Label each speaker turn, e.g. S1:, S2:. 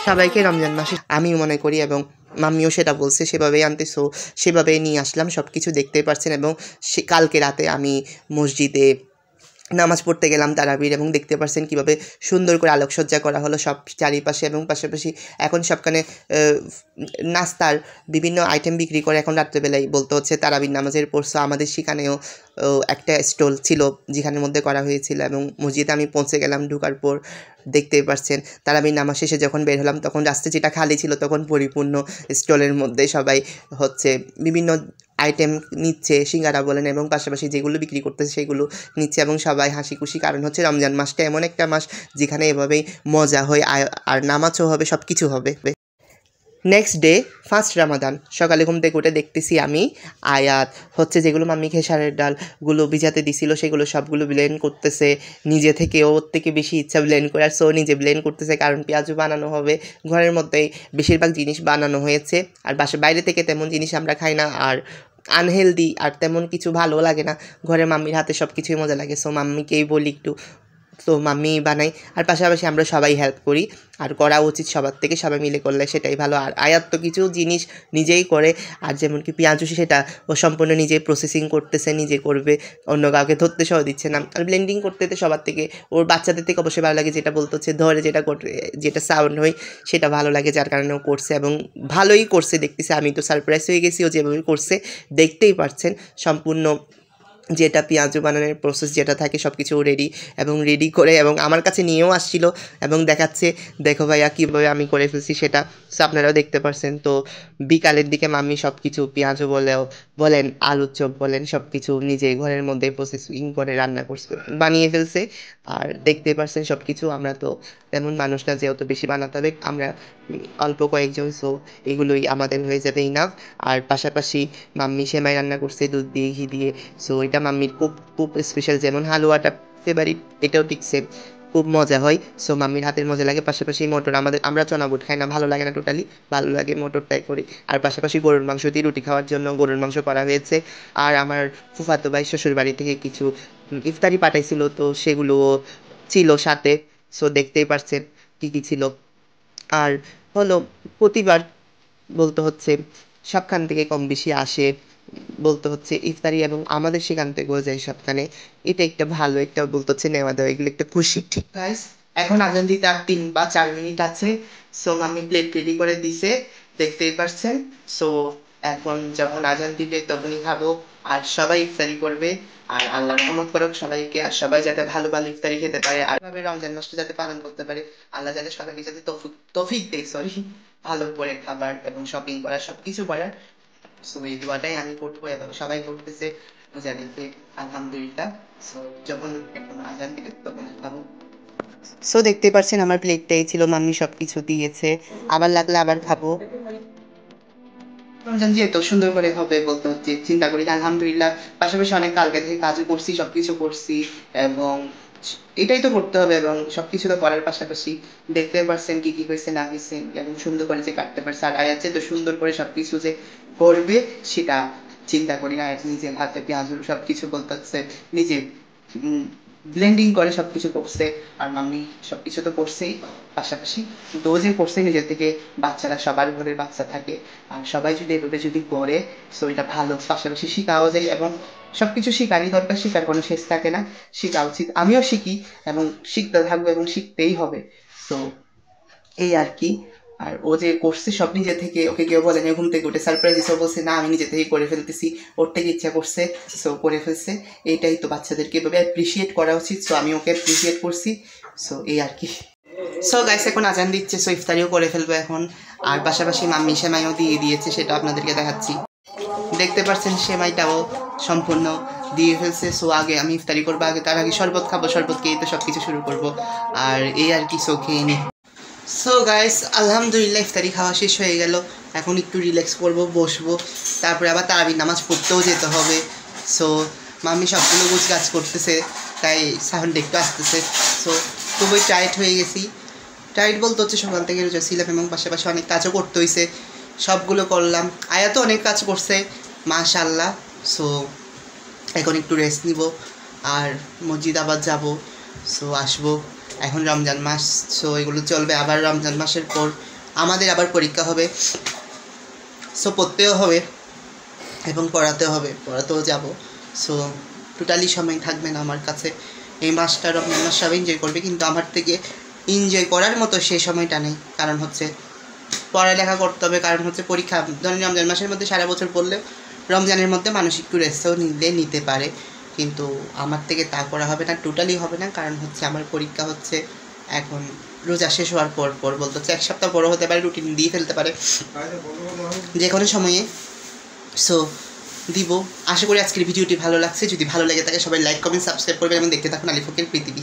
S1: সবাইকে রমজান মাসে আমি মনে করি এবং মাম্মিও সেটা বলছে সেভাবেই আনতে, সো সেভাবেই নিয়ে আসলাম। সব কিছু দেখতেই পারছেন এবং কালকে রাতে আমি মসজিদে নামাজ পড়তে গেলাম তারাবির, এবং দেখতে পারছেন কীভাবে সুন্দর করে আলোকসজ্জা করা হলো সব চারিপাশে, এবং পাশাপাশি এখন সবখানে নাস্তার বিভিন্ন আইটেম বিক্রি করে এখন রাত্রেবেলায় বলতে হচ্ছে তারাবির নামাজের পর। সো আমাদের সেখানেও একটা স্টল ছিল যেখানের মধ্যে করা হয়েছিল, এবং মসজিদে আমি পৌঁছে গেলাম। ঢোকার পর দেখতেই পারছেন তারাবির নামাজ শেষে যখন বের হলাম তখন রাস্তা যেটা খালি ছিল তখন পরিপূর্ণ। স্টলের মধ্যে সবাই হচ্ছে বিভিন্ন আইটেম নিচ্ছে, সিঙ্গারা বলেন এবং পাশাপাশি যেগুলো বিক্রি করতেছে সেগুলো নিচ্ছে, এবং সবাই হাসি খুশি। কারণ হচ্ছে রমজান মাসটা এমন একটা মাস যেখানে এভাবেই মজা হয় আর নামাজও হবে, সব কিছু হবে। নেক্সট ডে ফার্স্ট রামাদান, সকালে ঘুম থেকে উঠে দেখতেছি আমি আয়াত হচ্ছে যেগুলো মাম্মি খেসারের ডালগুলো ভিজাতে দিছিল সেগুলো সবগুলো ব্লেন্ড করতেছে নিজে থেকে। ওর থেকে বেশি ইচ্ছা ব্লেন্ড করে, আর সো নিজে ব্লেন্ড করতেছে কারণ পেঁয়াজও বানানো হবে। ঘরের মধ্যেই বেশিরভাগ জিনিস বানানো হয়েছে, আর বাইরে থেকে তেমন জিনিস আমরা খাই না, আর আনহেলদি আর তেমন কিছু ভালো লাগে না। ঘরে মাম্মির হাতে সব কিছুই মজা লাগে, সো মাম্মিকেই বলি একটু, তো মাম্মি বানাই। আর পাশাপাশি আমরা সবাই হেল্প করি, আর করা উচিত সবার থেকে, সবাই মিলে করলে সেটাই ভালো। আর আয়াত তো কিছু জিনিস নিজেই করে, আর যেমন কি পেঁয়াজুষি সেটা ও সম্পূর্ণ নিজেই প্রসেসিং করতেছে, নিজে করবে, অন্য কাউকে ধরতে সহ দিচ্ছে না। আর ব্লেন্ডিং করতে সবার থেকে ওর বাচ্চাদের থেকে অবশ্যই ভালো লাগে, যেটা বলতে হচ্ছে ধরে যেটা সাউন্ড হয় সেটা ভালো লাগে, যার কারণে ও করছে এবং ভালোই করছে দেখতেছে। আমি তো সারপ্রাইজ হয়ে গেছি ও যেভাবে করছে, দেখতেই পারছেন সম্পূর্ণ যেটা পেঁয়াজু বানানোর প্রসেস যেটা থাকে সব কিছু রেডি করে এবং আমার কাছে নিয়েও আসছিল এবং দেখাচ্ছে দেখো ভাইয়া কীভাবে আমি করে ফেলছি সেটা, সো আপনারাও দেখতে পারছেন। তো বিকালের দিকে মাম্মি সব কিছু পেঁয়াজু বলেন আলুর চপ বলেন সব কিছু নিজে ঘরের মধ্যে প্রসেসিং করে রান্না করছে, বানিয়ে ফেলছে। আর দেখতে পারছেন সব কিছু, আমরা তো তেমন মানুষ না যেহেতু বেশি বানাতে হবে, আমরা অল্প কয়েকজন, সো এগুলোই আমাদের হয়ে যাবে ইনাফ। আর পাশাপাশি মাম্মি সেমাই রান্না করছে দুধ দিয়ে ঘি দিয়ে, সো এটা মাম্মির খুব খুব স্পেশাল। যেমন হালুয়াটা ফেভারিট, এটাও ঠিক সেম, খুব মজা হয়। সো মাম্মির হাতের মজা লাগে। পাশাপাশি মটর আমরা চনা বুট খাই না, ভালো লাগে না টোটালি, ভালো লাগে মটরটাই করি। আর পাশাপাশি গরুর মাংস দিয়ে রুটি খাওয়ার জন্য গরুর মাংস করা হয়েছে। আর আমার ফুফাতো ভাই শ্বশুর বাড়ি থেকে কিছু ইফতারি পাঠাইছিল, তো সেগুলোও ছিল সাথে। সো দেখতেই পারছেন কী কী ছিল। আর হলো প্রতিবার বলতে হচ্ছে সবখান থেকে কম বেশি আসে বলতে হচ্ছে ইফতারি, এবং আমাদের সেখান থেকেও যায় সবখানে। এটা একটা ভালো একটা বলতে হচ্ছে নেওয়া দেওয়া, এগুলো একটা খুশি। ঠিক গাইস, এখন আজান দিতে আর 3 বা 4 মিনিট আছে। সো আমি প্লেট রেডি করে দিছে, দেখতেই পারছেন। সো এখন যখন আজান দিবে তখনই খাবো, আর সবাই ইফতারি করবে। আর আল্লাহ রহমত করুক সবাইকে, আর সবাই যাতে ভালো ভালো ইফতারি খেতে পারে, আর ভাবে রমজান মাসটা যাতে পালন করতে পারে। আল্লাহ যাতে সবাইকে যাতে তৌফিক দেয়, সরি, ভালো করে খাবার এবং শপিং করার সবকিছু করার। সো এই দোয়াটাই আমি করবো এবং সবাই করতেছে জানিতে আলহামদুলিল্লাহ। সো যখন এখন আজান দিবে তখন খাবো। সো দেখতে পাচ্ছেন আমার প্লেটটাই ছিল, মাম্মি সব কিছু দিয়েছে, আবার লাগলে আবার খাবো। রমজান যেহেতু সুন্দর করে হবে বলতে হচ্ছে চিন্তা করি আলহামদুলিল্লাহ। পাশাপাশি অনেক কালকে থেকে কাজও করছি, সবকিছু করছি, এবং এটাই তো করতে হবে, এবং সবকিছু তো করার পাশাপাশি দেখতে পারছেন কি কি হয়েছে না হয়েছে, এবং সুন্দর করে যে কাটতে পারছে। আর আয়াচ্ছে তো সুন্দর করে সবকিছু যে করবে সেটা চিন্তা করি না, নিজে হাতে পেঁয়াজ সবকিছু বলতে হচ্ছে নিজে ব্লেন্ডিং করে সবকিছু করছে। আর মাম্মি সবকিছু তো করছেই, পাশাপাশি ডোজে করছে নিজের থেকে। বাচ্চারা সবার ঘরের বাচ্চা থাকে, আর সবাই যদি এভাবে যদি করে, সো এটা ভালো। পাশাপাশি শেখাও যায়, এবং সবকিছু শেখারই দরকার, শেখার কোনো শেষ থাকে না, শেখা উচিত। আমিও শিখি এবং শিখতে থাকবো এবং শিখতেই হবে। সো এই আর কি। আর ও যে করছে সব নিজে থেকে, ওকে কেউ বলে না ঘুম থেকে উঠে সারপ্রাইজ দিছে, বলছে না আমি নিজে থেকে করে ফেলতেছি, ওর থেকে ইচ্ছা করছে সো করে ফেলছে। এইটাই তো বাচ্চাদেরকে এভাবে অ্যাপ্রিসিয়েট করা উচিত, সো আমি ওকে অ্যাপ্রিসিয়েট করছি। সো এই আর কি। সো গাইস এখন আজান দিচ্ছে, সো ইফতারিও করে ফেলবো এখন। আর পাশাপাশি মাম্মি সেমাইও দিয়ে দিয়েছে, সেটা আপনাদেরকে দেখাচ্ছি। দেখতে পাচ্ছেন সেমাইটাও সম্পূর্ণ দিয়ে ফেলছে। সো আগে আমি ইফতারি করবো, আগে তার আগে শরবত খাবো, শরবত খেয়ে তো সব কিছু শুরু করবো। আর এই আর কি, সো খেয়ে নিই। সো গাইস আলহামদুলিল্লাহ ইফতারি খাওয়া শেষ হয়ে গেল, এখন একটু রিল্যাক্স করবো, বসবো, তারপরে আবার তারাবির নামাজ পড়তেও যেতে হবে। সো মাম্মি সবগুলো কাজ করতেছে, তাই সাউন্ড একটু আসতেছে। সো খুবই টাইট হয়ে গেছি, টাইট বলতে হচ্ছে সকাল থেকে রোজা ছিলাম এবং পাশাপাশি অনেক কাজও করতে হয়েছে, সবগুলো করলাম। আয়াতও অনেক কাজ করছে মাশাআল্লাহ। সো এখন একটু রেস্ট নিব, আর মসজিদ আবার যাব, সো আসবো। এখন রমজান মাস, সো এগুলো চলবে। আবার রমজান মাসের পর আমাদের আবার পরীক্ষা হবে, সো পড়তেও হবে এবং পড়াতেও যাব। সো টোটালি সময় থাকবে না আমার কাছে। এই মাসটা রমজান মাস সবাই এনজয় করবে, কিন্তু আমার থেকে এনজয় করার মতো সেই সময়টা নেই। কারণ হচ্ছে পড়ালেখা করতে হবে, কারণ হচ্ছে পরীক্ষা। ধরেন রমজান মাসের মধ্যে সারা বছর পড়লেও রমজানের মধ্যে মানুষ একটু রেস্টও নিতে পারে, কিন্তু আমার থেকে তা করা হবে না, টোটালি হবে না। কারণ হচ্ছে আমার পরীক্ষা হচ্ছে এখন রোজা শেষ হওয়ার পর বলতে হচ্ছে 1 সপ্তাহ পরও হতে পারে, রুটিন দিয়ে ফেলতে পারে যে কোনো সময়ে। সো দিব। আশা করি আজকের ভিডিওটি ভালো লাগছে। যদি ভালো লেগে থাকে সবাই লাইক কমেন্ট সাবস্ক্রাইব করবেন এবং দেখতে থাকুন আলিফ ওকের পৃথিবী।